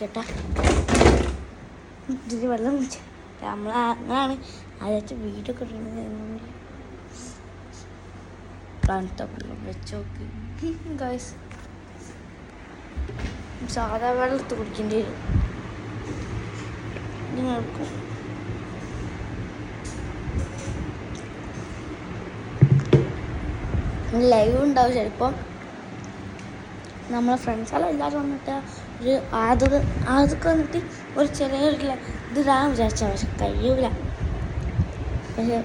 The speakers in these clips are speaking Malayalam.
കേട്ടാ ഇതിൽ വെള്ളം കുടിച്ച അങ്ങനെയാണ് ആദ്യത്തെ വീഡിയോ ഒക്കെ വെച്ച് നോക്കി ഗൈസ്. സാധാ വെള്ളത്ത് കുടിക്കേണ്ടി വരും നിങ്ങൾക്കും. ലൈവ് ഉണ്ടാവും ചിലപ്പോൾ. നമ്മളെ ഫ്രണ്ട്സെല്ലാം എല്ലാവരും വന്നിട്ട് ഒരു ആദ്യമൊക്കെ വന്നിട്ട് ഒരു ചെറിയൊരു ഇത് ഇടാൻ വിചാരിച്ച പക്ഷെ കഴിയൂല. പക്ഷെ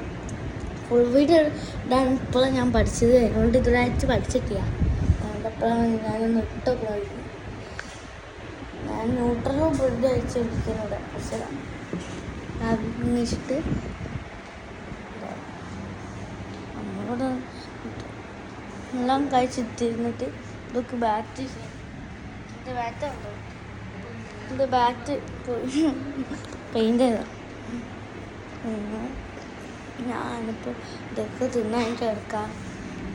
ഫുൾ വീഡിയോ ഇടാൻ ഇപ്പോഴാണ് ഞാൻ പഠിച്ചത്. അതുകൊണ്ട് ഇതായിട്ട് പഠിച്ചിട്ടില്ല. അതുകൊണ്ടപ്പോഴാണ് ഞാനൊന്ന് ഇട്ടൊക്കെ. ഞാൻ ന്യൂട്രലും ബ്രെഡ് അയച്ചെടുക്കുന്നത് പക്ഷെ അഭിനയിച്ചിട്ട് നമ്മളോട് എല്ലാം കഴിച്ചിട്ടിരുന്നിട്ട് ഇതൊക്കെ ബാറ്റ് പെയിൻ്റ് ചെയ്ത ഞാനിപ്പോൾ ഇതൊക്കെ തിന്നാൻ കിടക്കാം.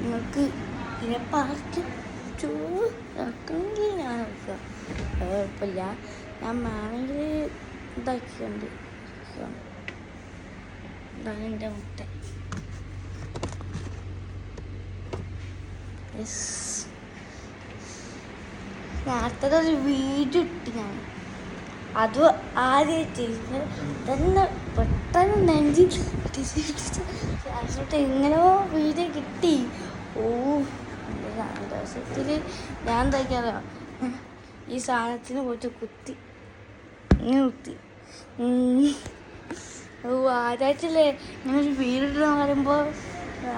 നിങ്ങൾക്ക് ഇതിനെ പാർട്ടി ചോറെങ്കിൽ ഞാൻ വെക്കുക കുഴപ്പമില്ല. ഞാൻ വേണമെങ്കിൽ ഇതാക്കിയുണ്ട്. ഇതാണ് എൻ്റെ മുട്ട. നേരത്തെ ഒരു വീഡിയോ ഇട്ട് ഞാൻ അത് ആദ്യമായിട്ട് തന്നെ പെട്ടെന്ന് നെഞ്ചിൽ എങ്ങനെയോ വീഡിയോ കിട്ടി. ഓ സന്തോഷത്തിൽ ഞാൻ എന്താക്കിയാലോ ഈ സാധനത്തിന് പോയിട്ട് കുത്തി ഇങ്ങനെ കുത്തി. ഓ ആദ്യമായിട്ടല്ലേ ഇങ്ങനൊരു വീഡിയോ പറയുമ്പോൾ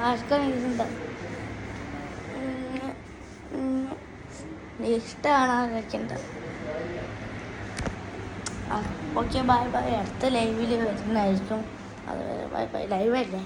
ആർക്കാണ് ഇതുണ്ടാവും. ഇഷ്ടമാണ് അതൊക്കെയുണ്ട്. Okay bye bye. അടുത്ത ലൈവിൽ വരുന്നതായിരിക്കും. അതുവരെ ബൈ ബൈ. ലൈവല്ലേ.